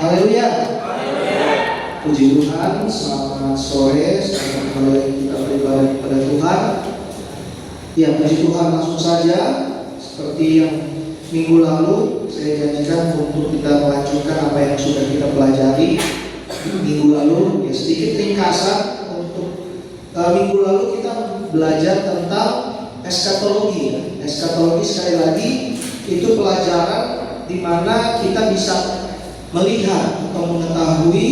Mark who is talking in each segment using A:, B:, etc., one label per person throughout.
A: Haleluya. Puji Tuhan, selamat sore, selamat kembali kita beribadah kepada Tuhan. Ya, puji Tuhan, langsung saja seperti yang minggu lalu saya janjikan untuk kita melanjutkan apa yang sudah kita pelajari minggu lalu. Ya, sedikit ringkasan untuk minggu lalu kita belajar tentang eskatologi. Ya. Eskatologi sekali lagi itu pelajaran di mana kita bisa melihat atau mengetahui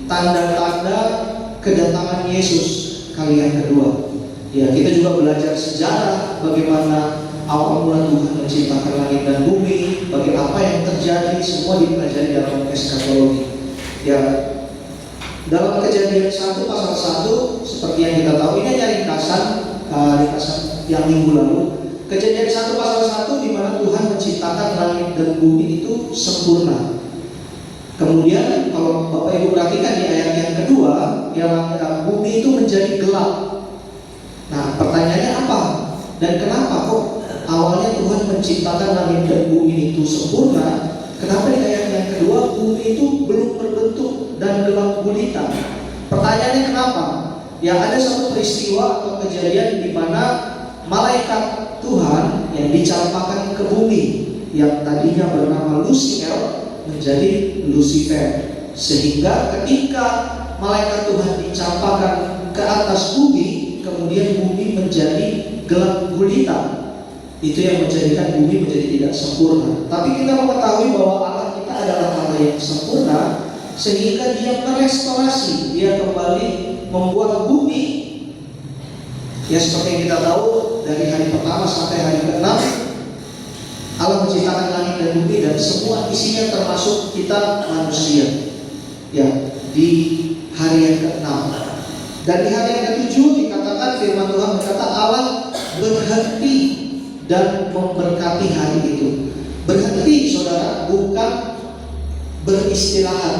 A: tanda-tanda kedatangan Yesus kali yang kedua. Ya, kita juga belajar sejarah bagaimana awal mula Tuhan menciptakan langit dan bumi, bagaimana apa yang terjadi, semua dipelajari dalam eskatologi. Ya, dalam Kejadian 1 pasal 1 seperti yang kita tahu, ini hanya ringkasan yang minggu lalu. Kejadian 1 pasal 1 di mana Tuhan menciptakan langit dan bumi itu sempurna. Kemudian kalau Bapak Ibu perhatikan di ayat yang kedua, yang bumi itu menjadi gelap. Nah, pertanyaannya apa? Dan kenapa kok awalnya Tuhan menciptakan langit dan bumi itu sempurna? Kenapa di ayat yang kedua bumi itu belum berbentuk dan gelap gulita? Pertanyaannya kenapa? Ya, ada satu peristiwa atau kejadian di mana malaikat Tuhan yang dicampakkan ke bumi yang tadinya bernama Lucifer menjadi Lucifer, sehingga ketika malaikat Tuhan dicampakkan ke atas bumi, kemudian bumi menjadi gelap gulita. Itu yang menjadikan bumi menjadi tidak sempurna. Tapi kita mengetahui bahwa Allah kita adalah Allah yang sempurna, sehingga Dia merestorasi, Dia kembali membuat bumi. Ya, seperti yang kita tahu dari hari pertama sampai hari ke-6 Allah menciptakan langit dan bumi dan semua isinya termasuk kita manusia. Ya, di hari yang ke-6. Dan di hari yang ke-7 dikatakan firman Tuhan berkata Allah berhenti dan memberkati hari itu. Berhenti, saudara, bukan beristirahat,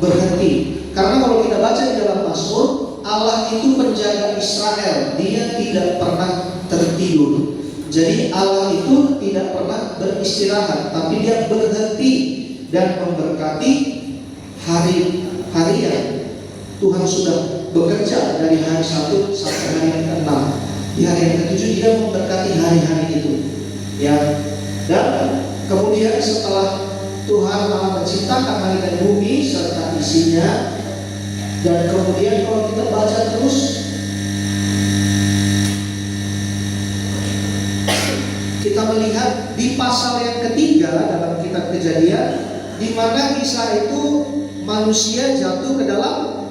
A: berhenti. Karena kalau kita baca di dalam Mazmur, Allah itu penjaga Israel, Dia tidak pernah tertidur. Jadi Allah itu tidak pernah beristirahat, tapi Dia berhenti dan memberkati hari-harian. Tuhan sudah bekerja dari hari 1 sampai hari yang ke-6. Di hari yang ke-7 Dia memberkati hari-hari itu. Ya. Dan kemudian setelah Tuhan Allah menciptakan langit dan bumi serta isinya, dan kemudian kalau kita baca terus, kita melihat di pasal yang ketiga dalam kitab Kejadian, di mana kisah itu manusia jatuh ke dalam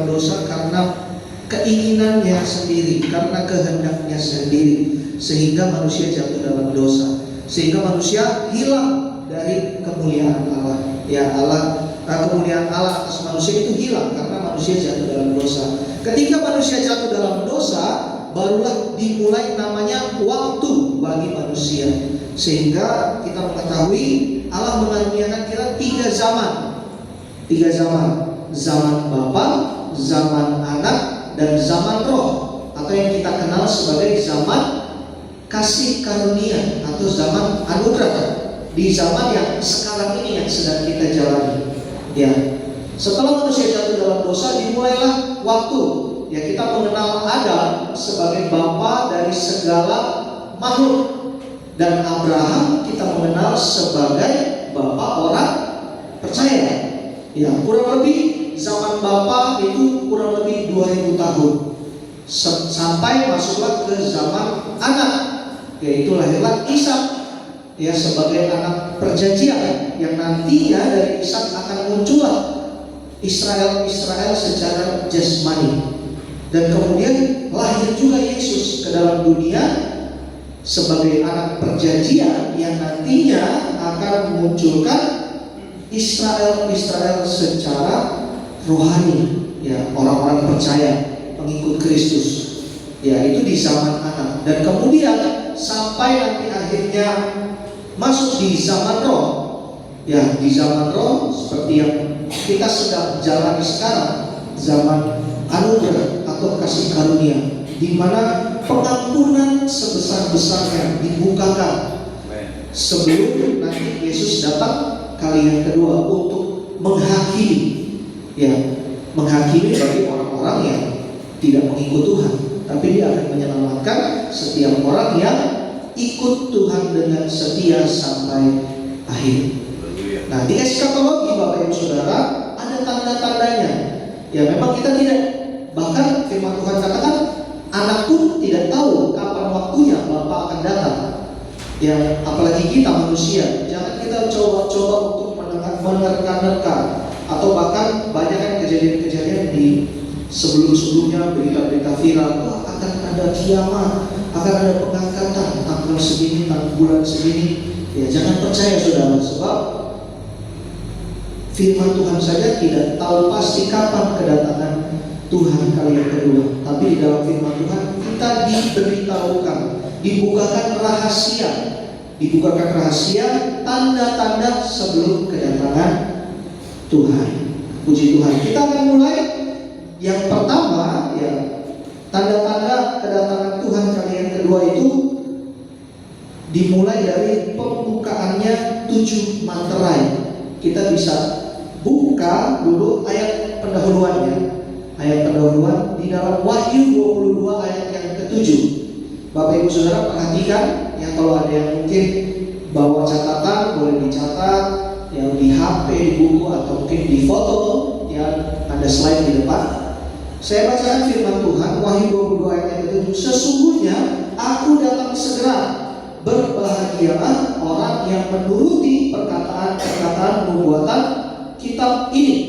A: dosa karena keinginannya sendiri, karena kehendaknya sendiri, sehingga manusia jatuh dalam dosa, sehingga manusia hilang dari kemuliaan Allah. Ya, kemuliaan Allah atas manusia itu hilang karena manusia jatuh dalam dosa. Ketika manusia jatuh dalam dosa, barulah dimulai namanya waktu bagi manusia. Sehingga kita mengetahui Allah mengaruniakan kita 3 zaman. 3 zaman. Zaman Bapa, zaman Anak, dan zaman Roh, atau yang kita kenal sebagai zaman kasih karunia atau zaman anugerah. Di zaman yang sekarang ini yang sedang kita jalani. Ya. Setelah manusia jatuh dalam dosa, dimulailah waktu. Ya, kita mengenal Adam sebagai bapa dari segala makhluk, dan Abraham kita mengenal sebagai bapa orang percaya. Ya, kurang lebih zaman bapa itu kurang lebih 2000 tahun. Sampai masuklah ke zaman anak, yaitu lahirlah Ishak. Ya, sebagai anak perjanjian yang nantinya dari Ishak akan muncullah Israel secara jasmani. Dan kemudian lahir juga Yesus ke dalam dunia sebagai anak perjanjian yang nantinya akan memunculkan Israel secara rohani. Ya, orang-orang percaya, pengikut Kristus. Ya, itu di zaman anak. Dan kemudian sampai nanti akhirnya masuk di zaman Roh. Ya, di zaman Roh seperti yang kita sedang jalani sekarang, zaman anugerah atau kasih karunia, di mana pengampunan sebesar-besarnya dibukakan sebelum nanti Yesus datang kali yang kedua untuk menghakimi, ya, menghakimi bagi orang-orang yang tidak mengikut Tuhan, tapi Dia akan menyelamatkan setiap orang yang ikut Tuhan dengan setia sampai akhir. Nah, di eskatologi Bapak Ibu Saudara ada tanda-tandanya. Ya, memang kita tidak, bahkan firman Tuhan katakan anak pun tidak tahu kapan waktunya Bapa akan datang. Ya, apalagi kita manusia, jangan kita coba-coba untuk menerka-nerka, atau bahkan banyak kan kejadian-kejadian di sebelum-sebelumnya, berita-berita viral, wah akan ada kiamat, akan ada pengangkatan tanggal segini, tanggal bulan segini. Ya, jangan percaya saudara, sebab firman Tuhan saja tidak tahu pasti kapan kedatangan Tuhan kali yang kedua. Tapi di dalam firman Tuhan kita diberitahukan, dibukakan rahasia tanda-tanda sebelum kedatangan Tuhan. Puji Tuhan. Kita akan mulai yang pertama, ya, tanda-tanda kedatangan Tuhan kali yang kedua itu dimulai dari pembukaannya 7 materai. Kita bisa buka dulu ayat pendahuluannya. Ayat pendahuluan di dalam Wahyu 22 ayat yang ke-7. Bapak Ibu Saudara perhatikan, ya, kalau ada yang mungkin bawa catatan boleh dicatat, yang di HP, di buku, atau mungkin di foto, ya, ada slide di depan. Saya bacakan firman Tuhan Wahyu 22 ayat yang ke-7. Sesungguhnya aku datang segera, berbahagialah orang yang menuruti perkataan-perkataan pembuatan kitab ini.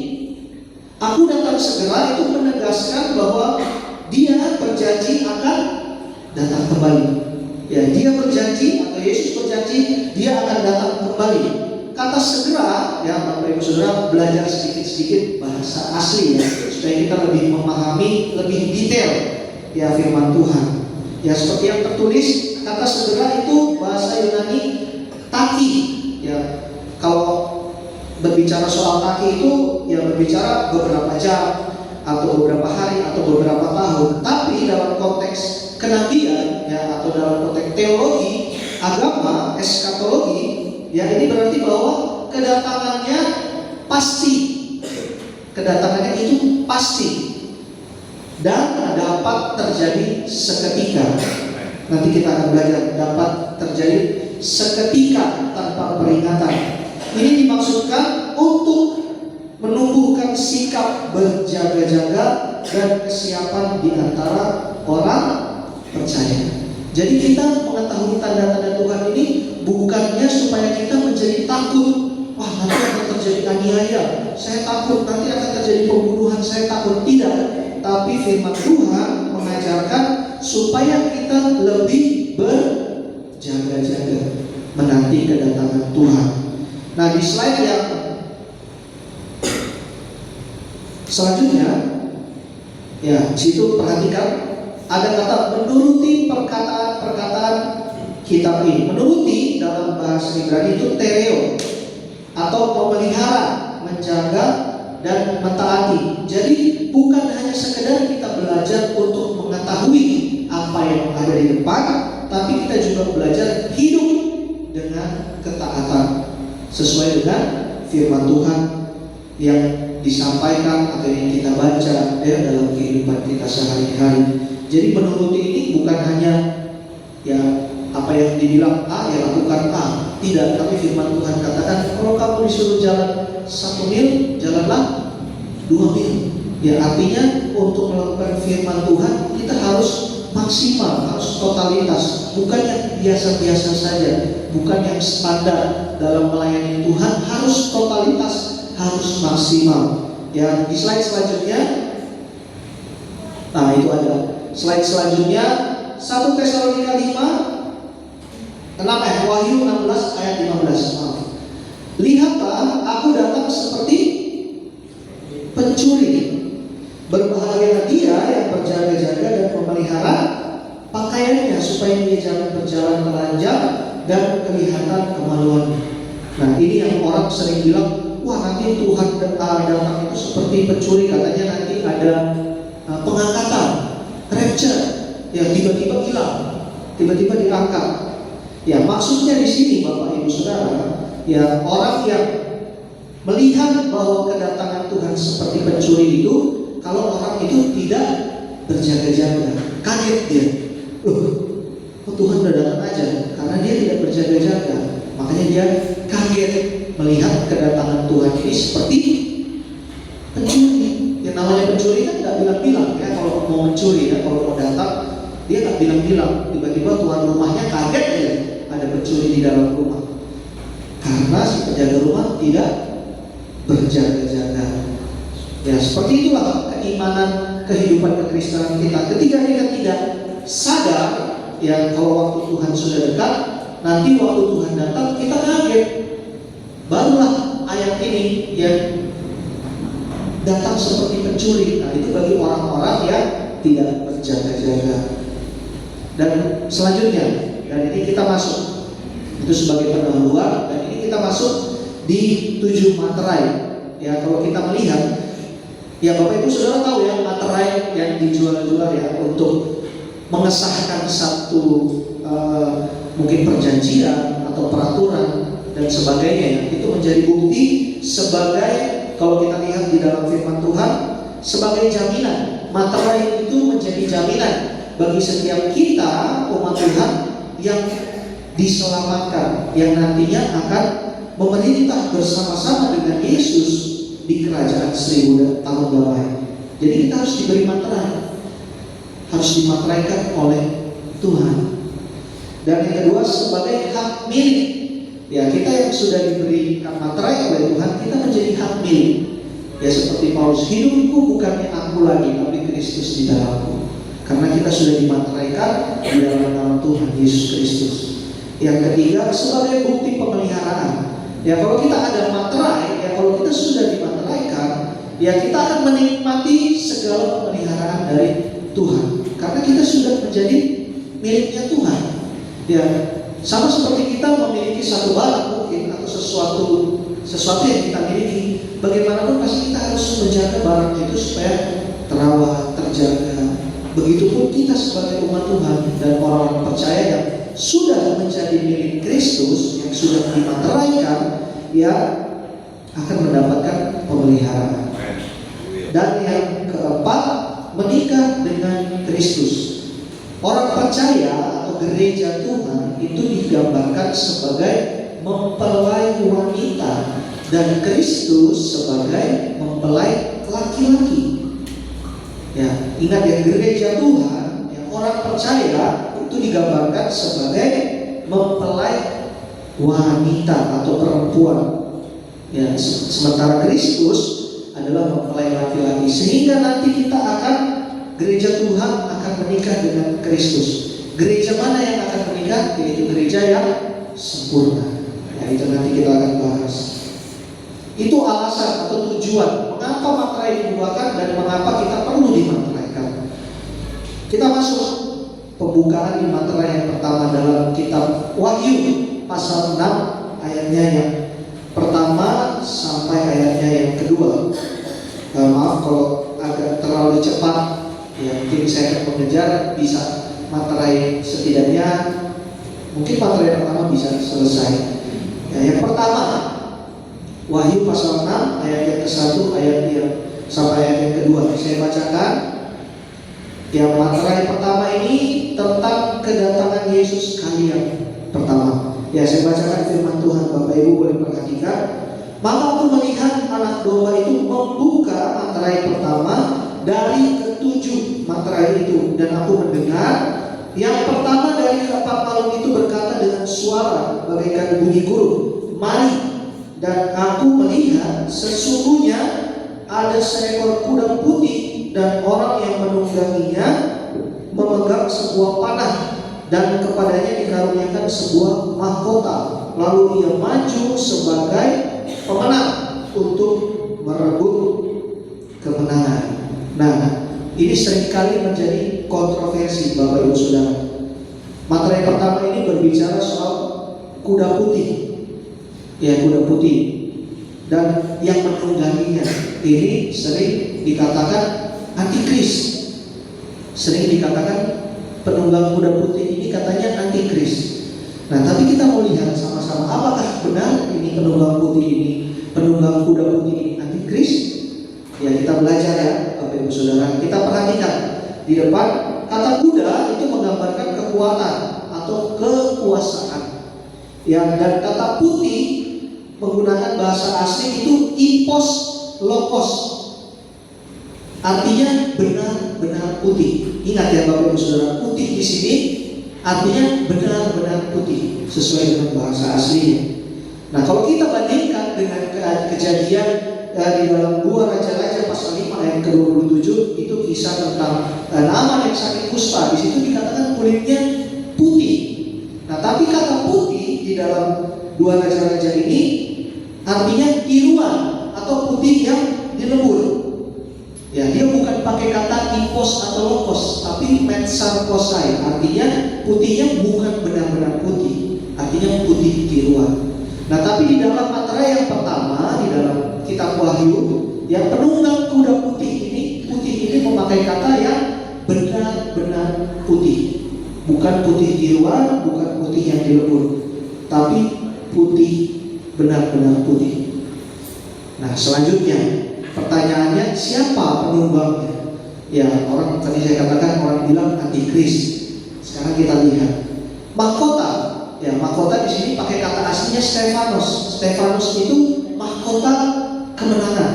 A: Aku datang segera itu menegaskan bahwa Dia berjanji akan datang kembali. Ya, Dia berjanji, atau Yesus berjanji Dia akan datang kembali. Kata segera, ya Bapak Ibu Saudara belajar sedikit-sedikit bahasa asli, ya, supaya kita lebih memahami lebih detail, ya, firman Tuhan. Ya, seperti yang tertulis, kata segera itu bahasa Yunani taki. Ya, kalau berbicara soal taki itu, ya, berbicara beberapa jam atau beberapa hari atau beberapa tahun. Tapi dalam konteks kenabian, ya, atau dalam konteks teologi, agama, eskatologi, ya, ini berarti bahwa kedatangannya pasti. Kedatangannya itu pasti dan dapat terjadi seketika. Nanti kita akan belajar dapat terjadi seketika tanpa peringatan. Ini dimaksudkan untuk menumbuhkan sikap berjaga-jaga dan kesiapan di antara orang percaya. Jadi kita mengetahui tanda-tanda Tuhan ini bukannya supaya kita menjadi takut. Wah, nanti akan terjadi aniaya, saya takut, nanti akan terjadi pembunuhan, saya takut. Tidak. Tapi firman Tuhan mengajarkan supaya kita lebih berjaga-jaga menanti kedatangan Tuhan. Nah, di slide yang selanjutnya, ya, situ perhatikan ada kata menuruti perkataan-perkataan kitab ini. Menuruti dalam bahasa Ibrani itu tereo, atau memelihara, menjaga dan mentaati. Jadi bukan hanya sekedar kita belajar untuk mengetahui apa yang ada di depan, tapi kita juga belajar hidup dengan ketaatan sesuai dengan firman Tuhan yang disampaikan atau yang kita baca dalam kehidupan kita sehari-hari. Jadi menuruti ini bukan hanya, ya, apa yang dibilang A, ya lakukan A. Tidak, tapi firman Tuhan katakan kalau kamu disuruh jalan 1 mil, jalanlah 2 mil. Ya, artinya untuk melakukan firman Tuhan kita harus maksimal, harus totalitas, bukan yang biasa-biasa saja, bukan yang standar dalam melayani Tuhan, harus totalitas, harus maksimal. Ya, di slide selanjutnya, nah itu ada slide selanjutnya 1 Tesalonika 5 Wahyu 16 ayat 15. Maaf. Lihatlah, aku datang seperti pencuri. Berbahagialah dia yang berjaga-jaga dan memelihara pakaiannya supaya dia jangan berjalan telanjang dan kelihatan kemaluannya. Nah, ini yang orang sering bilang, wah nanti Tuhan datang itu seperti pencuri, katanya nanti ada pengangkatan, rapture, ya tiba-tiba hilang, tiba-tiba diangkat. Ya, maksudnya di sini Bapak Ibu Saudara, ya orang yang melihat bahwa kedatangan Tuhan seperti pencuri itu, kalau orang itu tidak berjaga-jaga, kaget dia. Kok Tuhan udah datang aja? Karena dia tidak berjaga-jaga, makanya dia kaget melihat kedatangan Tuhan ini seperti pencuri. Yang namanya pencuri kan nggak bilang-bilang ya kalau mau mencuri ya, kalau mau datang dia nggak bilang-bilang. Tiba-tiba tuan rumahnya kaget ya ada pencuri di dalam rumah, karena si penjaga rumah tidak berjaga-jaga. Ya, seperti itulah keimanan kehidupan kekristenan kita. Ketika kita tidak sadar ya kalau waktu Tuhan sudah dekat, nanti waktu Tuhan datang kita kaget. Barulah ayat ini yang datang seperti pencuri. Nah, itu bagi orang-orang yang tidak berjaga-jaga. Dan selanjutnya, dan ini kita masuk, itu sebagai pendahuluan, dan ini kita masuk di 7 materai. Ya, kalau kita melihat, ya Bapak Ibu Saudara tahu ya, materai yang dijual-jual ya untuk mengesahkan satu mungkin perjanjian atau peraturan dan sebagainya ya, itu menjadi bukti sebagai, kalau kita lihat di dalam firman Tuhan, sebagai jaminan. Materai itu menjadi jaminan bagi setiap kita umat Tuhan yang diselamatkan, yang nantinya akan memerintah bersama-sama dengan Yesus di kerajaan 1000 tahun damai. Jadi kita harus diberi materai, harus dimateraikan oleh Tuhan. Dan yang kedua, sebagai hak milik. Ya, kita yang sudah diberikan materai oleh Tuhan, kita menjadi hak milik. Ya, seperti Paulus, hidupku bukannya aku lagi, tapi Kristus di dalamku. Karena kita sudah dimateraikan di dalam nama Tuhan Yesus Kristus. Yang ketiga, sebagai bukti pemeliharaan. Ya, kalau kita ada materai, ya kalau kita sudah dimateraikan, ya kita akan menikmati segala pemeliharaan dari Tuhan. Karena kita sudah menjadi miliknya Tuhan. Ya, sama seperti kita memiliki satu barang mungkin atau sesuatu yang kita miliki, bagaimanapun pasti kita harus menjaga barang itu supaya terawat, terjaga. Begitupun kita sebagai umat Tuhan dan orang-orang percaya yang sudah menjadi milik Kristus, yang sudah dimateraikan, ya akan mendapatkan pemeliharaan. Dan yang keempat, menikah dengan Kristus. Orang percaya atau gereja Tuhan itu digambarkan sebagai mempelai wanita dan Kristus sebagai mempelai laki-laki. Ya, ingat ya, gereja Tuhan, ya, orang percaya itu digambarkan sebagai mempelai wanita atau perempuan. Ya, sementara Kristus adalah mempelai laki-laki. Sehingga nanti kita akan, gereja Tuhan akan menikah dengan Kristus. Gereja mana yang akan menikah? Yaitu gereja yang sempurna. Ya, itu nanti kita akan bahas. Itu alasan atau tujuan mengapa materai dibuatkan dan mengapa kita perlu dimateraikan. Kita masuk pembukaan di materai yang pertama dalam kitab Wahyu pasal 6 ayatnya yang pertama sampai ayatnya yang kedua. Maaf kalau agak terlalu cepat, ya mungkin saya akan mengejar, bisa materai setidaknya, mungkin materai pertama bisa selesai. Ya, yang pertama Wahyu pasal 6 ayat yang ke-1 ayat yang sampai ayat yang kedua. Saya bacakan. Yang materai pertama ini tentang kedatangan Yesus kali yang pertama. Ya, saya bacakan firman Tuhan, Bapak Ibu boleh perhatikan. Maka aku melihat anak domba itu membuka materai pertama dari ke-7 materai itu, dan aku mendengar yang pertama dari ke-4 makhluk itu berkata dengan suara bagaikan bunyi gurun, mari. Dan aku melihat sesungguhnya ada seekor kuda putih, dan orang yang menungganginya memegang sebuah panah, dan kepadanya dikaruniakan sebuah mahkota. Lalu ia maju sebagai pemenang untuk merebut kemenangan. Nah, ini seringkali menjadi kontroversi Bapak Ibu Saudara. Materai pertama ini berbicara soal kuda putih. Ya, kuda putih dan yang menungganginya ini sering dikatakan antikris. Sering dikatakan penunggang kuda putih ini katanya antikris. Nah, tapi kita mau lihat sama-sama apakah benar ini penunggang putih ini, penunggang kuda putih ini antikris? Ya, kita belajar ya, Bapak Ibu Saudara. Kita perhatikan di depan kata kuda itu menggambarkan kekuatan atau kekuasaan. Ya, dan kata putih menggunakan bahasa asli itu ipos lokos. Artinya benar-benar putih. Ingat ya Bapak Ibu Saudara, putih di sini artinya benar-benar putih sesuai dengan bahasa aslinya. Nah, kalau kita bandingkan dengan kejadian di dalam 2 Raja-Raja pasal 5 ayat ke-27, itu kisah tentang Naaman yang sakit kusta. Di situ dikatakan kulitnya putih. Nah, tapi kata putih di dalam 2 Raja-Raja ini artinya biruan atau putih yang dilebur. Ya, dia bukan pakai kata ipos atau lokos, tapi metsarkosai, artinya putihnya bukan benar-benar putih, artinya putih tiruan. Nah, tapi di dalam materai yang pertama di dalam kitab Wahyu, yang penunggang kuda putih ini memakai kata yang benar-benar putih, bukan putih tiruan, bukan putih yang dilebur, tapi putih benar-benar putih. Nah, selanjutnya pertanyaannya, siapa penunggangnya? Ya, orang tadi saya katakan orang bilang antikris. Sekarang kita lihat mahkota. Ya, mahkota di sini pakai kata aslinya Stefanus. Stefanus itu mahkota kemenangan.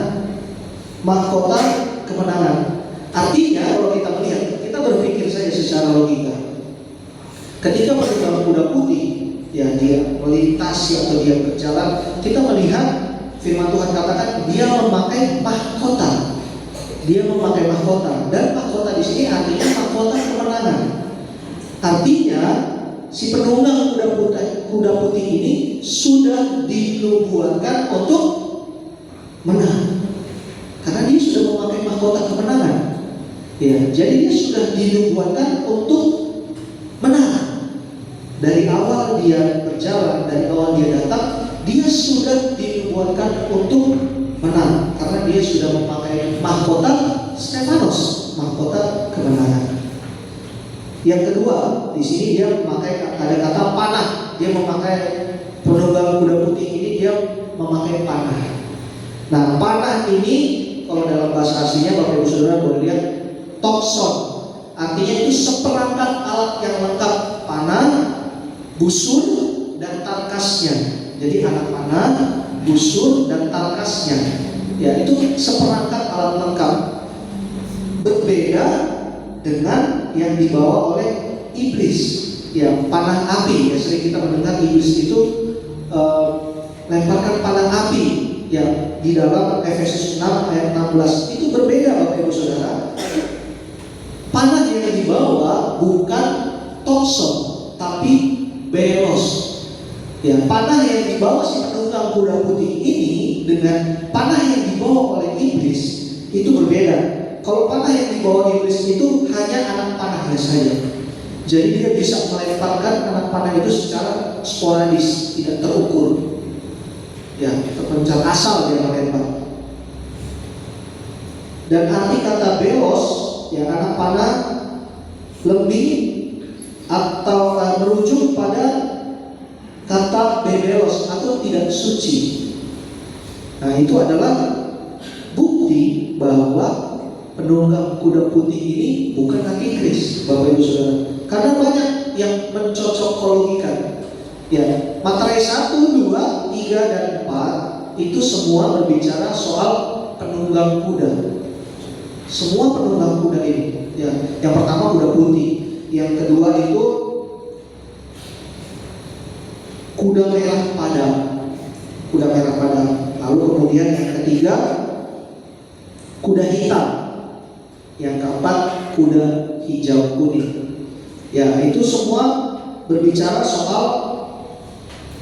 A: Mahkota kemenangan. Artinya kalau kita melihat, kita berpikir saja secara logika. Ketika penunggang kuda putih, ya dia melintasi atau dia berjalan, kita melihat firman Tuhan katakan dia memakai mahkota. Dia memakai mahkota, dan mahkota di sini artinya mahkota kemenangan. Artinya si penunggang kuda putih ini sudah dinubuatkan untuk menang, karena dia sudah memakai mahkota kemenangan. Ya, jadi dia sudah dinubuatkan untuk menang. Dari awal dia berjalan, dari awal dia datang, dia sudah dinubuatkan untuk menang, karena dia sudah memakai mahkota Stefanus, mahkota kemenangan. Yang kedua, di sini dia memakai ada kata panah. Dia memakai penunggang kuda putih ini, dia memakai panah. Nah, panah ini kalau dalam bahasa aslinya Bapak Ibu Saudara boleh lihat tokson. Artinya itu seperangkat alat yang lengkap: panah, busur, dan tarkasnya. Jadi anak panah, busur, dan tarkasnya. Ya, itu seperangkat alat lengkap. Berbeda dengan yang dibawa oleh iblis. Ya, panah api. Ya, sering kita mendengar iblis itu lemparkan panah api. Ya, di dalam Efesus 6 ayat 16 itu berbeda Bapak Ibu Saudara. Panah yang dibawa bukan tokson, tapi belos. Ya, panah yang dibawa si penunggang kuda putih ini dengan panah yang dibawa oleh iblis itu berbeda. Kalau panah yang dibawa iblis itu hanya anak panahnya saja. Jadi dia bisa melemparkan anak panah itu secara sporadis, tidak terukur. Ya, terpencil asal dia melempar. Dan arti kata belos, ya anak panah, lebih atau merujuk pada kata bebelos atau tidak suci. Nah, itu adalah bukti bahwa penunggang kuda putih ini bukan antikris, Bapak Ibu Saudara. Karena banyak yang mencocokologikan. Ya, Materai 1, 2, 3, dan 4 itu semua berbicara soal penunggang kuda. Semua penunggang kuda ini. Ya, yang pertama kuda putih, yang kedua itu kuda merah padam. Kuda merah padam. Lalu kemudian yang ketiga kuda hitam. Yang keempat kuda hijau kuning. Ya, itu semua berbicara soal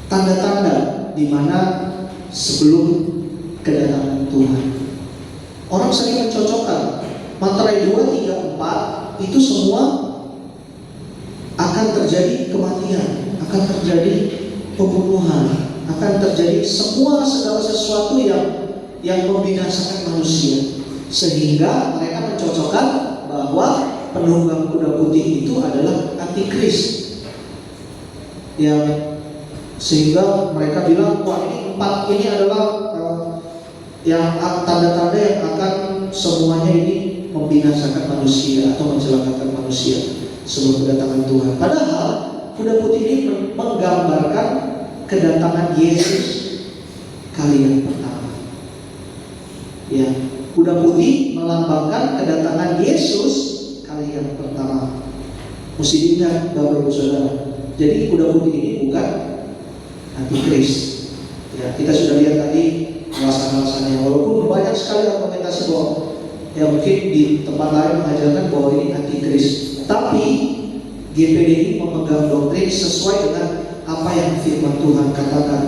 A: tanda-tanda di mana sebelum kedatangan Tuhan. Orang sering mencocokkan Materai 2, 3, 4 itu semua akan terjadi kematian, akan terjadi pembunuhan, akan terjadi segala sesuatu yang membinasakan manusia, sehingga mereka mencocokkan bahwa penunggang kuda putih itu adalah antikris. yang sehingga mereka bilang, wah ini 4 ini adalah yang tanda-tanda yang akan semuanya ini membinasakan manusia atau mencelakakan manusia sebelum kedatangan Tuhan. Padahal kuda putih ini menggambarkan kedatangan Yesus kali yang pertama. Ya, kuda putih melambangkan kedatangan Yesus kali yang pertama. Mesti diingat Bapak Ibu Saudara. Jadi kuda putih ini bukan antikris. Ya, kita sudah lihat tadi alasan-alasannya. Walaupun banyak sekali argumentasi bahwa ya mungkin di tempat lain mengajarkan bahwa ini antikris, tapi GPDI memegang doktrin sesuai dengan apa yang firman Tuhan katakan.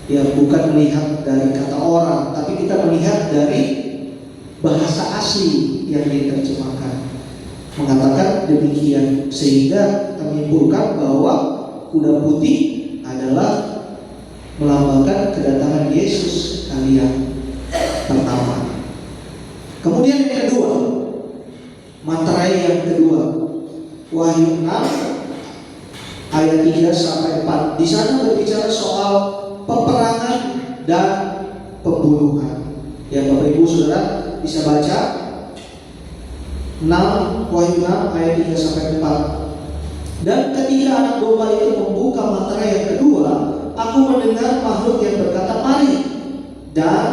A: Ya, bukan melihat dari kata orang, tapi kita melihat dari bahasa asli yang diterjemahkan. Mengatakan demikian, sehingga kita menyimpulkan bahwa kuda putih adalah melambangkan kedatangan Yesus kali yang pertama. Kemudian yang kedua, materai yang kedua, Wahyu 6 ayat 3 sampai 4. Di sana berbicara soal peperangan dan pembunuhan. Ya, Bapak Ibu Saudara bisa baca 6 Wahyu 6 ayat 3 sampai 4. Dan ketika anak domba itu membuka materai yang kedua, aku mendengar makhluk yang berkata, mari. Dan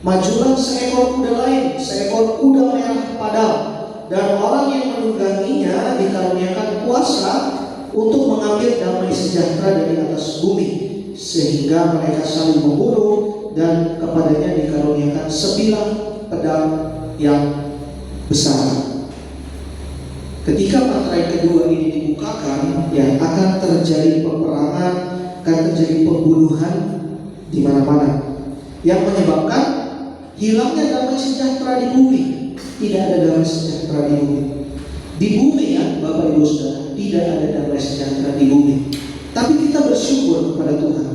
A: majulah seekor kuda lain, seekor kuda merah padam, dan orang yang menungganginya dikaruniakan kuasa untuk mengambil damai sejahtera dari atas bumi, sehingga mereka saling membunuh, dan kepadanya dikaruniakan sebilah pedang yang besar. Ketika materai kedua ini dibukakan, ya akan terjadi peperangan, akan terjadi pembunuhan di mana-mana, yang menyebabkan hilangnya damai sejahtera di bumi. Tidak ada damai sejahtera di bumi. Di bumi ya, Bapak Ibu Saudara, tidak ada damai sejahtera di bumi. Tapi kita bersyukur kepada Tuhan.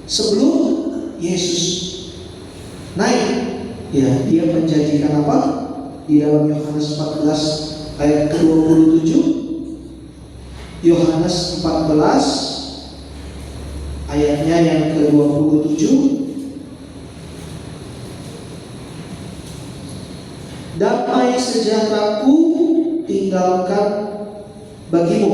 A: Sebelum Yesus naik, ya Dia menjanjikan apa? Di dalam Yohanes 14 ayat ke-27. Yohanes 14 ayatnya yang ke-27. Damai sejahteraku tinggalkan bagimu,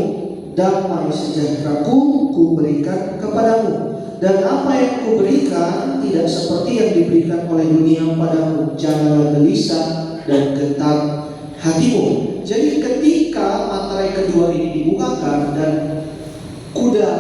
A: damai sejahteraku kuberikan kepadamu, dan apa yang kuberikan tidak seperti yang diberikan oleh dunia padamu. Janganlah gelisah dan gentar hatimu. Jadi ketika materai kedua ini dibukakan dan kuda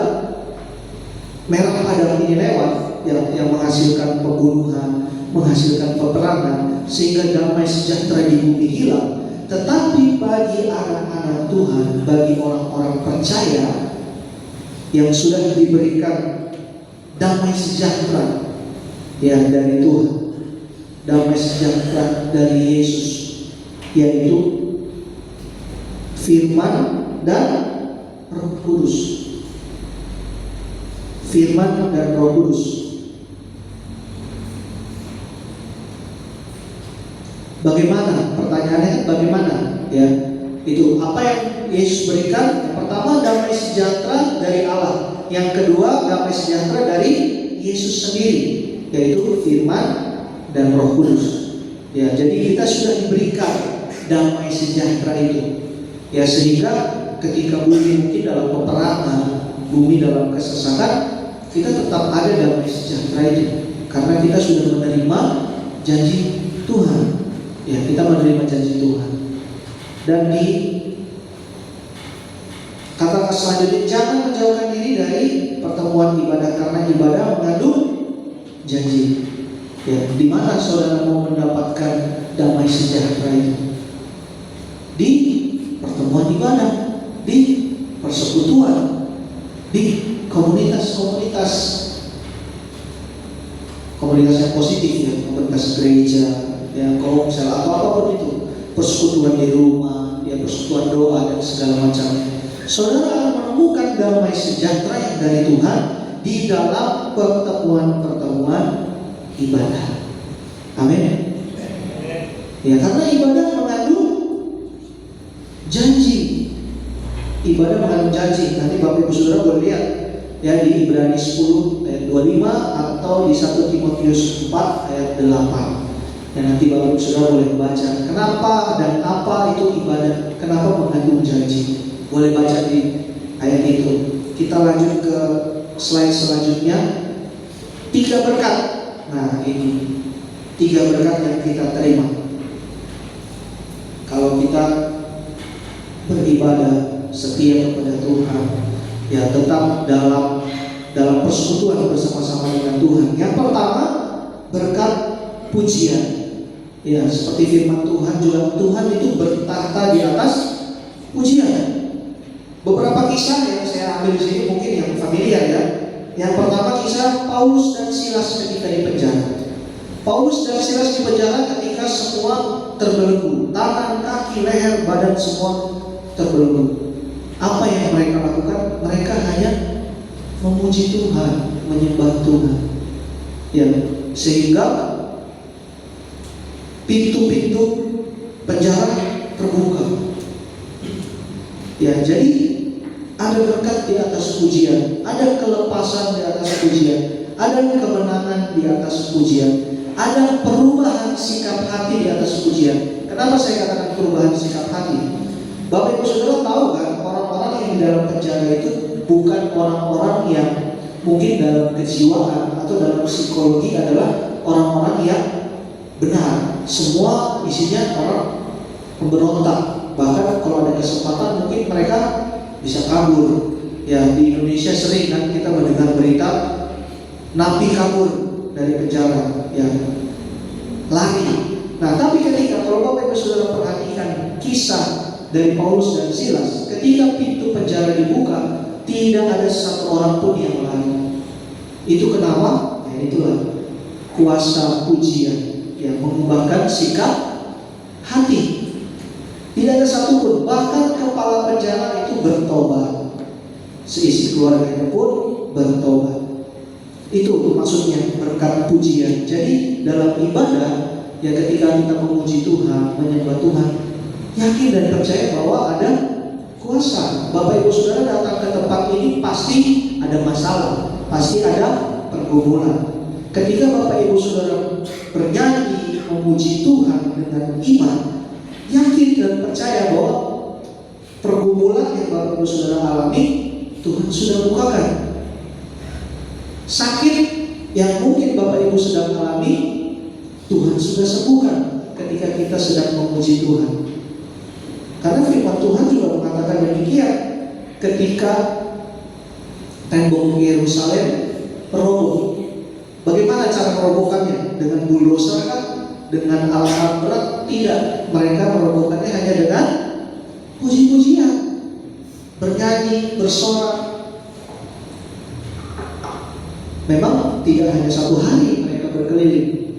A: merah padam ini lewat, yang menghasilkan pembunuhan, menghasilkan peperangan, sehingga damai sejahtera di bumi hilang. Tetapi bagi anak-anak Tuhan, bagi orang-orang percaya yang sudah diberikan damai sejahtera ya dari Tuhan, damai sejahtera dari Yesus, yaitu firman dan Roh Kudus. Firman dan Roh Kudus. Bagaimana? Pertanyaannya bagaimana? Ya, itu apa yang Yesus berikan? Yang pertama, damai sejahtera dari Allah. Yang kedua, damai sejahtera dari Yesus sendiri, yaitu firman dan Roh Kudus. Ya, jadi kita sudah diberikan damai sejahtera itu. Ya, sehingga ketika bumi mungkin dalam peperangan, bumi dalam kesesakan, kita tetap ada damai sejahtera itu, karena kita sudah menerima janji Tuhan. Ya, kita menerima janji Tuhan. Dan di kata selanjutnya, jangan menjauhkan diri dari pertemuan ibadah, karena ibadah mengandung janji. Ya, di mana saudara mau mendapatkan damai sejahtera itu? Di pertemuan ibadah, di persekutuan, di komunitas-komunitas yang positif, ya, komunitas gereja, ya, komsel atau apapun itu, persekutuan di rumah, ya, persekutuan doa dan segala macamnya. Saudara akan menemukan damai sejahtera yang dari Tuhan di dalam pertemuan-pertemuan ibadah. Amin. Ya, karena ibadah mengandung janji. ibadah mengandung janji. Nanti Bapak Ibu Saudara boleh lihat ya di Ibrani 10 ayat 25 atau di 1 Timotius 4 ayat 8. Dan nanti Bapak Ibu Saudara boleh baca kenapa dan apa itu ibadah, kenapa mengandung janji. Boleh baca di ayat itu. Kita lanjut ke slide selanjutnya. 3 berkat. Nah, ini 3 berkat yang kita terima kalau kita beribadah setia kepada Tuhan, ya tetap dalam persekutuan bersama-sama dengan Tuhan. Yang pertama, berkat pujian. Ya, seperti firman Tuhan juga, Tuhan itu bertahta di atas pujian. Beberapa kisah yang saya ambil di sini mungkin yang familiar ya. Yang pertama kisah Paulus dan Silas ketika di penjara. Paulus dan Silas di penjara ketika semua terbelenggu, tangan, kaki, leher, badan semua terbelenggu. Apa yang mereka lakukan? Mereka hanya memuji Tuhan, menyembah Tuhan. Ya, sehingga pintu-pintu penjara terbuka. Ya, jadi ada berkat di atas pujian, ada kelepasan di atas pujian, ada kemenangan di atas pujian, ada perubahan sikap hati di atas pujian. Kenapa saya katakan perubahan sikap hati? Bapak Ibu Saudara tahu kan, orang-orang yang di dalam penjara itu bukan orang-orang yang mungkin dalam kejiwaan atau dalam psikologi adalah orang-orang yang benar. Semua isinya orang pemberontak. Bahkan kalau ada kesempatan mungkin mereka bisa kabur. Ya, di Indonesia sering kan kita mendengar berita napi kabur dari penjara, ya, lari. Nah, tapi ketika kalau Bapak Ibu Saudara perhatikan kisah dari Paulus dan Silas, ketika pintu penjara dibuka, tidak ada satu orang pun yang lari. Itu kenapa? Ya, itulah kuasa pujian yang mengubahkan sikap hati. Tidak ada satupun, bahkan kepala penjara itu bertobat, seisi keluarganya pun bertobat. Itu maksudnya berkat pujian. Jadi dalam ibadah, ya ketika kita memuji Tuhan, menyembah Tuhan, yakin dan percaya bahwa ada kuasa. Bapak Ibu Saudara datang ke tempat ini pasti ada masalah, pasti ada pergumulan. Ketika Bapak Ibu Saudara bernyanyi memuji Tuhan dengan iman, yakin dan percaya bahwa pergumulan yang Bapak Ibu Saudara alami, Tuhan sudah bukakan. Sakit yang mungkin Bapak Ibu sedang alami, Tuhan sudah sembuhkan ketika kita sedang memuji Tuhan. Karena firman Tuhan juga mengatakan demikian. Ketika tembok Yerusalem roboh, bagaimana cara merobohkannya? Dengan bulldozer kan? Dengan alat berat? Tidak. Mereka merobohkannya hanya dengan puji-pujian, bernyanyi, bersorak. Memang tidak hanya satu hari mereka berkeliling.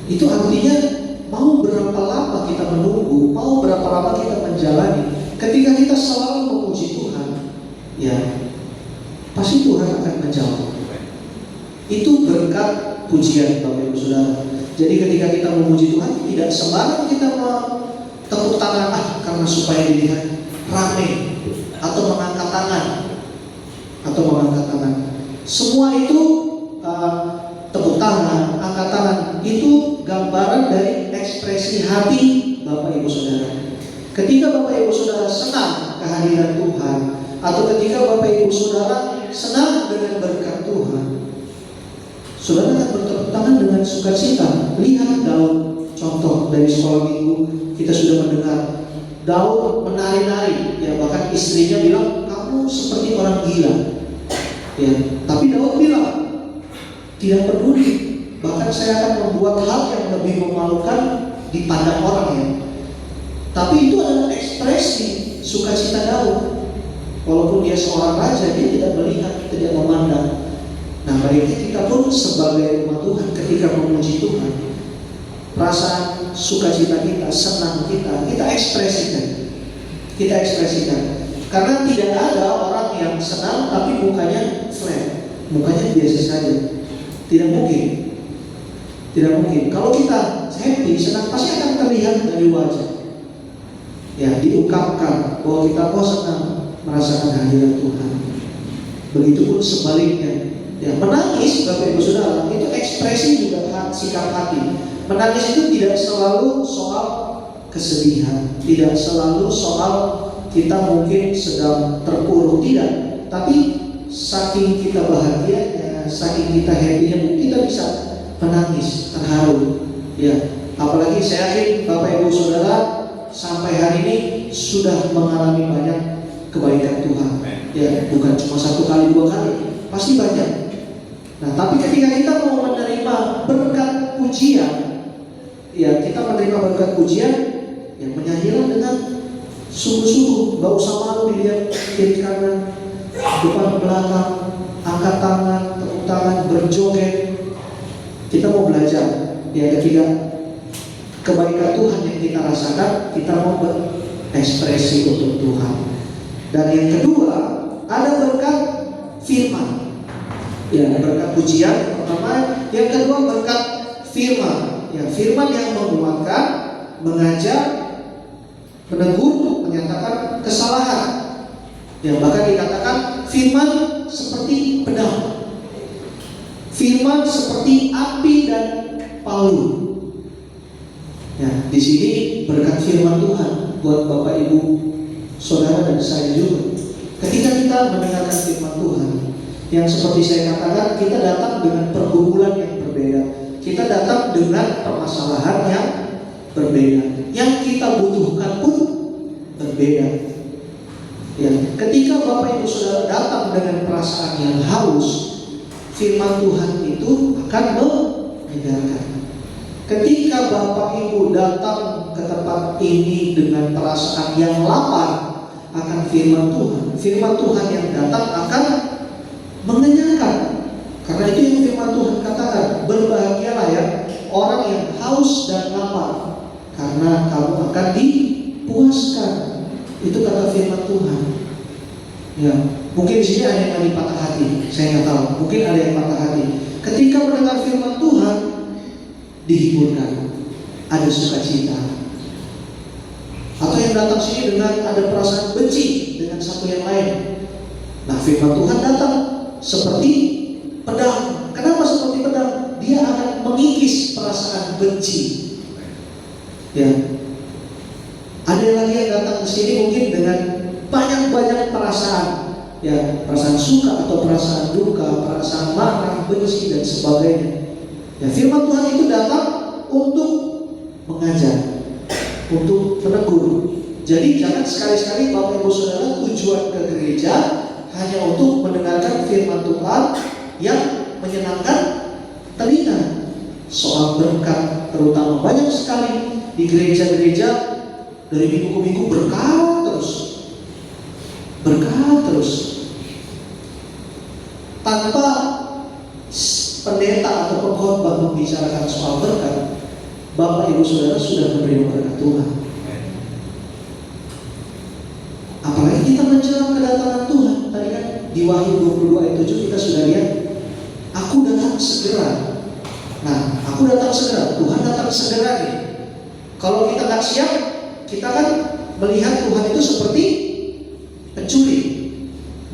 A: Itu artinya mau berapa lama kita menunggu, mau berapa lama kita menjalani, ketika kita selalu memuji Tuhan, ya pasti Tuhan akan menjawab. Itu berkat pujian Bapak Ibu Saudara. Jadi ketika kita memuji Tuhan, tidak sembarang kita tepuk tangan karena supaya dilihat ramai, atau mengangkat tangan, Semua itu tepuk tangan, angkat tangan, itu gambaran dari ekspresi hati Bapak Ibu Saudara. Ketika Bapak Ibu Saudara senang kehadiran Tuhan, atau ketika Bapak Ibu Saudara senang dengan berkat Tuhan, Saudara akan bertepuk tangan dengan sukacita. Lihat Daud, contoh dari sekolah minggu kita sudah mendengar Daud menari-nari, ya bahkan istrinya bilang kamu seperti orang gila. Ya, tapi Daud bilang tidak peduli, bahkan saya akan membuat hal yang lebih memalukan di pandang orang ya. Tapi itu adalah ekspresi sukacita Daud. Walaupun dia seorang raja, dia tidak melihat, tidak memandang. Nah, baiknya kita pun sebagai umat Tuhan ketika memuji Tuhan, perasaan sukacita kita, senang kita ekspresikan. Karena tidak ada orang yang senang tapi mukanya flat, mukanya biasa saja. Tidak mungkin. Kalau kita happy, senang, pasti akan terlihat dari wajah. ya diungkapkan bahwa kita senang merasakan hadirat Tuhan. Begitupun sebaliknya, ya menangis Bapak Ibu Saudara itu ekspresi juga sikap hati. Menangis itu tidak selalu soal kesedihan, tidak selalu soal kita mungkin sedang terpuruk, tidak. Tapi saking kita bahagianya, saking kita happy-nya, kita bisa menangis, terharu. Ya, apalagi saya yakin Bapak Ibu Saudara sampai hari ini sudah mengalami banyak kebaikan Tuhan. Ya, bukan cuma 1 kali 2 kali, pasti banyak. Nah, tapi ketika kita mau menerima berkat pujian, ya kita menerima berkat pujian, ya menyanyilah dengan sungguh-sungguh, gak usah malu dilihat kiri kanan, depan belakang, angkat tangan, tepuk tangan, berjoget. Kita mau belajar, ya ketika kebaikan Tuhan yang kita rasakan, kita mau berekspresi untuk Tuhan. Dan yang kedua, ada berkat firman. Ya, berkat pujian yang pertama, yang kedua berkat firman. Ya, firman yang menguatkan, mengajar, menegur, menyatakan kesalahan. Ya, bahkan dikatakan firman seperti pedang. Firman seperti api dan palu. Ya, di sini berkat firman Tuhan buat Bapak Ibu Saudara dan saya juga. Ketika kita mendengarkan firman Tuhan, yang seperti saya katakan, kita datang dengan pergumulan yang berbeda. Kita datang dengan permasalahan yang berbeda. Yang kita butuhkan pun berbeda. Ya, ketika Bapak Ibu Saudara datang dengan perasaan yang haus, firman Tuhan itu akan menyegarkan. Ketika Bapak Ibu datang ke tempat ini dengan perasaan yang lapar akan firman Tuhan yang datang akan mengenyangkan. Karena itu yang firman Tuhan katakan, berbahagialah ya orang yang haus dan lapar, karena kamu akan dipuaskan. Itu kata firman Tuhan. Ya, mungkin di sini ada yang lagi patah hati, saya nggak tahu. Mungkin ada yang patah hati. Ketika mendengar firman Tuhan, dihiburkan, ada sukacita. Atau yang datang sini dengan ada perasaan benci dengan satu yang lain. Nah, firman Tuhan datang seperti pedang. Kenapa seperti pedang? Dia akan mengikis perasaan benci. Ya. Ada lagi yang datang ke sini mungkin dengan banyak-banyak perasaan. Ya, perasaan suka atau perasaan duka, perasaan marah, benci dan sebagainya. Ya, firman Tuhan itu datang untuk mengajar, untuk menegur. Jadi jangan sekali-sekali Bapak Ibu Saudara tujuan ke gereja hanya untuk mendengarkan firman Tuhan yang menyenangkan telinga. Soal berkat terutama banyak sekali di gereja-gereja dari minggu ke minggu berkat terus. Tanpa pendeta atau pengkhotbah membicarakan soal berkat, Bapak Ibu Saudara sudah menerima berkat Tuhan. Apalagi kita menjelang kedatangan Tuhan. Tadi kan di Wahyu 22 ayat 7 kita sudah lihat, aku datang segera. Nah, aku datang segera, Tuhan datang segera nih. Kalau kita nggak siap, kita kan melihat Tuhan itu seperti pencuri.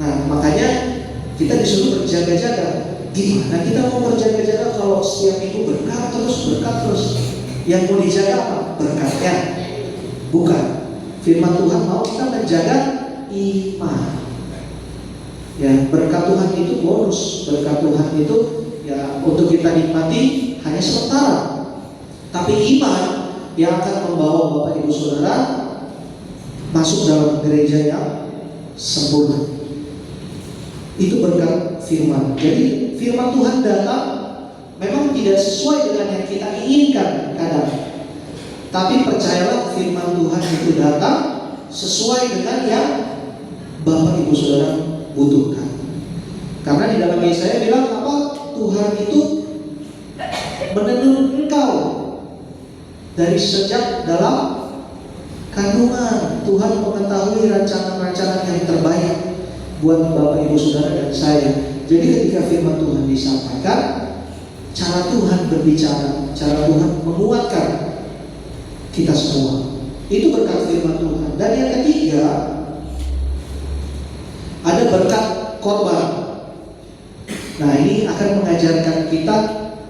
A: Nah, makanya kita disuruh berjaga-jaga. Gimana kita mau berjaga-jaga kalau setiap minggu berkat terus? Yang mau dijaga apa? Berkatnya. Bukan. Firman Tuhan mau kita menjaga iman. Ya, berkat Tuhan itu bonus. Berkat Tuhan itu ya untuk kita nikmati hanya sementara. Tapi iman yang akan membawa Bapak Ibu Saudara masuk dalam gereja yang sempurna. Itu berkat firman. Jadi firman Tuhan datang memang tidak sesuai dengan yang kita inginkan kadang. Tapi percayalah firman Tuhan itu datang sesuai dengan yang Bapak Ibu Saudara butuhkan. Karena di dalam Yesaya bilang apa? Tuhan itu menegur engkau dari sejak dalam kandungan. Tuhan mengetahui rancangan-rancangan yang terbaik buat Bapak Ibu Saudara dan saya. Jadi ketika firman Tuhan disampaikan, cara Tuhan berbicara, cara Tuhan menguatkan kita semua. Itu berkat firman Tuhan. Dan yang ketiga, ada berkat korban. Nah, ini akan mengajarkan kita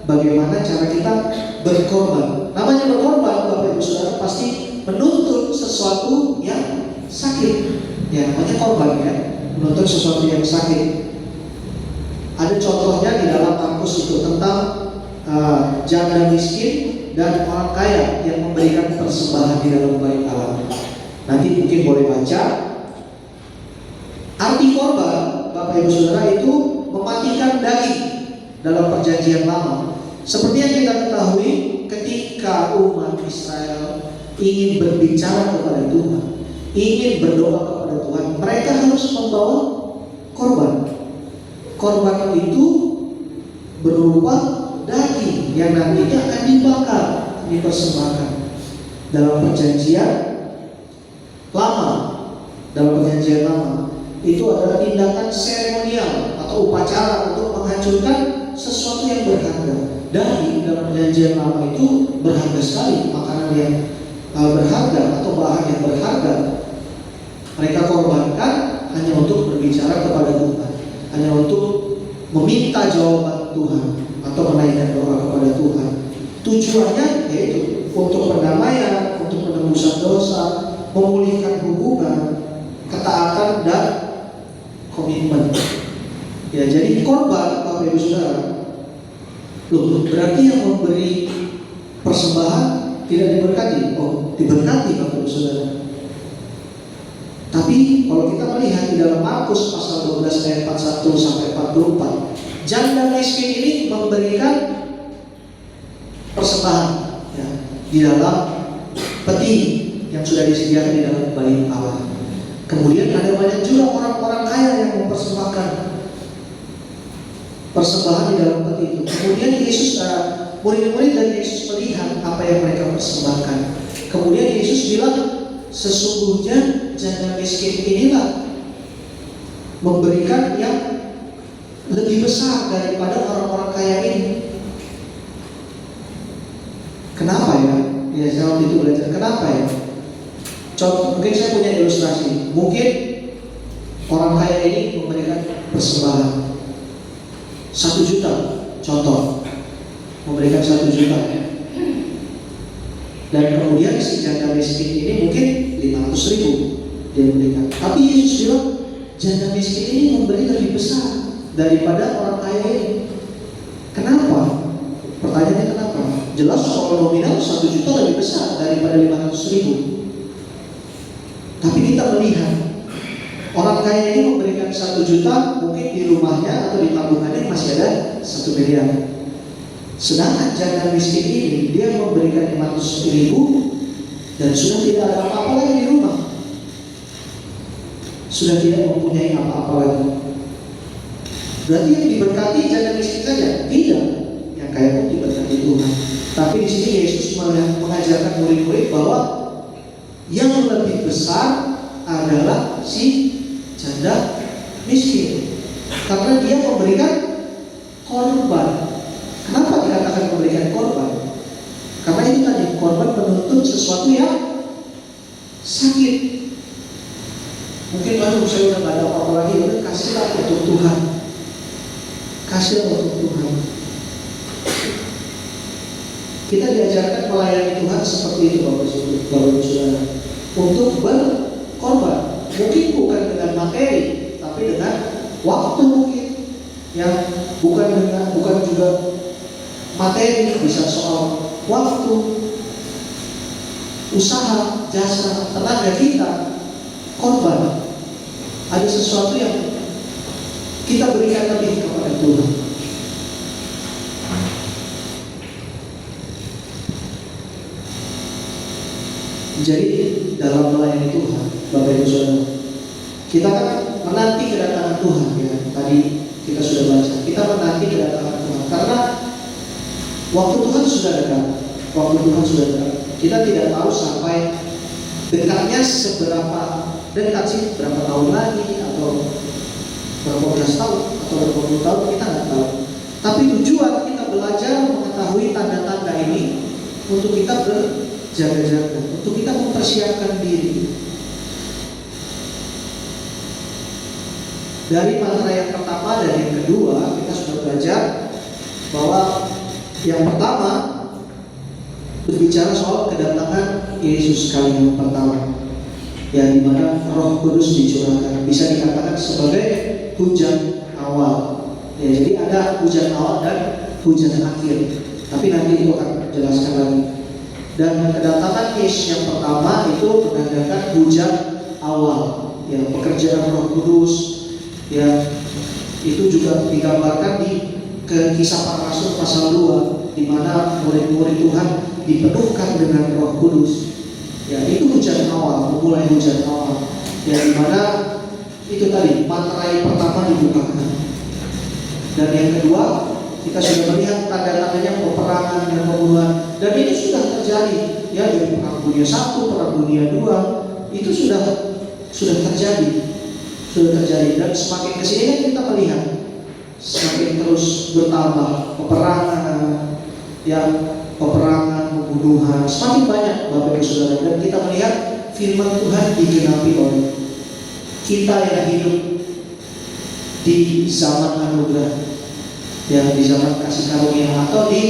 A: bagaimana cara kita berkorban. Namanya berkorban, Bapak Ibu Saudara, pasti menuntut sesuatu yang sakit. Ya, namanya korban ya, menuntut sesuatu yang sakit. Ada contohnya di dalam Markus itu tentang janda miskin dan orang kaya yang memberikan persembahan di dalam bait Allah. Nanti mungkin boleh baca. Arti korban, Bapak Ibu Saudara, itu mematikan daging dalam perjanjian lama. Seperti yang kita ketahui, ketika umat Israel ingin berbicara kepada Tuhan, ingin berdoa kepada Tuhan, mereka harus membawa korban. Korban itu berupa daging yang nantinya akan dibakar, dipersembahkan. Dalam perjanjian lama, itu adalah tindakan seremonial atau upacara untuk menghancurkan sesuatu yang berharga. Daging dalam perjanjian lama itu berharga sekali, makanan yang berharga atau bahan yang berharga. Mereka korbankan hanya untuk berbicara kepada Tuhan, hanya untuk meminta jawaban Tuhan atau menaikkan doa kepada Tuhan. Tujuannya yaitu untuk perdamaian, untuk penebusan dosa, memulihkan hubungan, ketaatan dan komitmen. Ya, jadi korban, Bapak Ibu Saudara, berarti yang memberi persembahan tidak diberkati? Oh, diberkati Bapak Ibu Saudara. Tapi kalau kita melihat di dalam Markus pasal 12 ayat 41 sampai 44, janda miskin ini memberikan persembahan ya, di dalam peti yang sudah disediakan di dalam bait Allah. Kemudian ada banyak juga orang-orang kaya yang mempersembahkan persembahan di dalam peti itu. Kemudian murid-murid dan Yesus melihat apa yang mereka persembahkan. Kemudian Yesus bilang, sesungguhnya janda miskin inilah memberikan yang lebih besar daripada orang-orang kaya ini. Kenapa ya? Ya, saya waktu itu belajar. Kenapa ya? Contoh, mungkin saya punya ilustrasi. Mungkin orang kaya ini memberikan persembahan 1 juta. Contoh, memberikan 1 juta. Dan kemudian si janda miskin ini mungkin 500.000 dia berikan. Tapi Yesus bilang, janda miskin ini memberi lebih besar daripada orang kaya ini. Kenapa? Pertanyaannya kenapa? Jelas soal nominal 1 juta lebih besar daripada 500.000. Tapi kita melihat orang kaya ini memberikan 1 juta, mungkin di rumahnya atau di tabungannya masih ada 1 miliar. Sedangkan janda miskin ini dia memberikan 500.000 dan sudah tidak ada apa-apa lagi di rumah, sudah tidak mempunyai apa-apa lagi. Berarti yang diberkati janda miskin saja? Tidak, yang kaya pun diberkati Tuhan. Tapi di sini Yesus mengajarkan murid-murid bahwa yang lebih besar adalah si janda miskin, karena dia memberikan korban. Kenapa dikatakan memberikan korban? Karena itu tadi, korban menuntut sesuatu yang sakit. Mungkin baru saya udah gak ada apa-apa lagi, udah kasihlah untuk Tuhan, kasihlah untuk Tuhan. Kita diajarkan melayani Tuhan seperti itu, Bapak Ibu Saudara, untuk berkorban. Mungkin bukan dengan materi, tapi dengan waktu mungkin, yang bukan juga materi, bisa soal waktu, usaha, jasa, tenaga kita, korban. Ada sesuatu yang kita berikan lebih kepada Tuhan. Jadi dalam melayani Tuhan, Bapak Ibu Saudara, kita kan menanti kedatangan Tuhan ya. Tadi kita sudah baca, kita menanti kedatangan Tuhan karena waktu Tuhan sudah dekat. Waktu Tuhan sudah dekat. Kita tidak tahu sampai dekatnya seberapa dekat sih, berapa tahun lagi atau berapa belas tahun atau berapa puluh tahun, kita nggak tahu. Tapi tujuan kita belajar mengetahui tanda-tanda ini untuk kita berjaga-jaga, untuk kita mempersiapkan diri. Dari mantra yang pertama dan yang kedua, kita sudah belajar bahwa yang pertama berbicara soal kedatangan Yesus kali yang pertama, yang dimana Roh Kudus dicurahkan, bisa dikatakan sebagai hujan awal. Ya, jadi ada hujan awal dan hujan akhir. Tapi nanti itu akan jelaskan lagi. Dan kedatangan Yesus yang pertama itu menandakan hujan awal, ya, pekerjaan Roh Kudus, ya, itu juga digambarkan di Kisah Para Rasul pasal 2, di mana murid-murid Tuhan dipenuhkan dengan Roh Kudus. Ya, itu hujan awal, memulai hujan awal. Ya, di mana itu tadi mantra yang pertama dibukakan. Dan yang kedua, kita sudah melihat tanda-tandanya peperangan dan pembunuhan, dan itu sudah terjadi. Ya, dari Perang Dunia I, Perang Dunia II, itu sudah terjadi. Dan semakin kesini kan kita melihat semakin terus bertambah peperangan, pembunuhan, semakin banyak Bapak Ibu Saudara. Dan kita melihat firman Tuhan digenapi oleh kita yang hidup di zaman anugerah, ya, di zaman kasih karunia atau di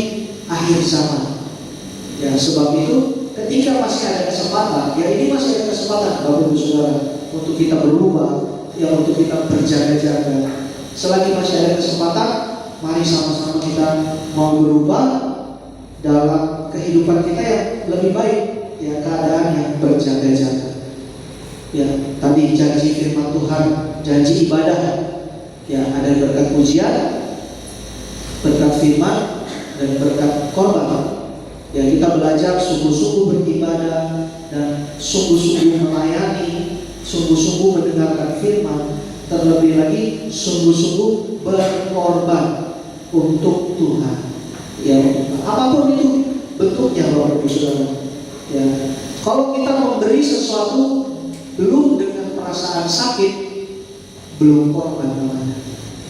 A: akhir zaman. Ya, sebab itu ketika masih ada kesempatan, ya ini masih ada kesempatan Bapak Ibu Saudara untuk kita berubah, ya, untuk kita berjaga-jaga. Selagi masih ada kesempatan, mari sama-sama kita mau berubah dalam kehidupan kita yang lebih baik, ya, keadaan yang berjaga-jaga. Ya, tadi janji firman Tuhan, janji ibadah, ya, ada berkat pujian, berkat firman, dan berkat korban. Ya, kita belajar sungguh-sungguh beribadah dan sungguh-sungguh melayani, sungguh-sungguh mendengarkan firman, terlebih lagi sungguh-sungguh berkorban untuk Tuhan. Ya, apapun itu bentuknya, Bapak Ibu Saudara. Ya, kalau kita memberi sesuatu belum dengan perasaan sakit, belum korban namanya.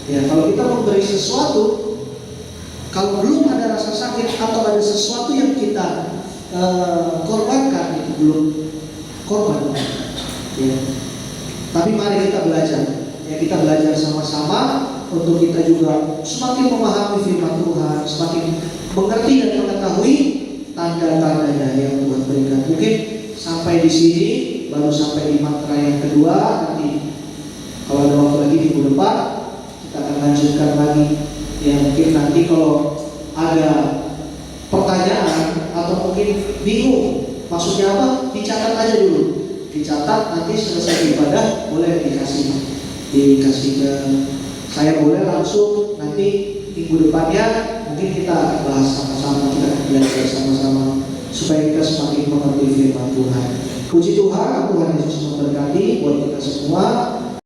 A: Ya, kalau kita memberi sesuatu, kalau belum ada rasa sakit atau ada sesuatu yang kita korbankan, itu belum korban. Ya. Tapi mari kita belajar. Ya, kita belajar sama-sama untuk kita juga semakin memahami firman Tuhan, semakin mengerti dan mengetahui tanda-tandanya yang Tuhan berikan. Mungkin sampai di sini, baru sampai di mantra yang kedua. Nanti kalau ada waktu lagi minggu depan kita akan lanjutkan lagi. Ya, mungkin nanti kalau ada pertanyaan atau mungkin bingung maksudnya apa, dicatat aja dulu. Dicatat, nanti selesai ibadah boleh dikasih ke saya, boleh langsung nanti minggu depannya mungkin kita bahas sama-sama, kita belajar sama-sama supaya kita semakin mengerti firman Tuhan. Puji Tuhan, Tuhan Yesus memberkati buat kita semua.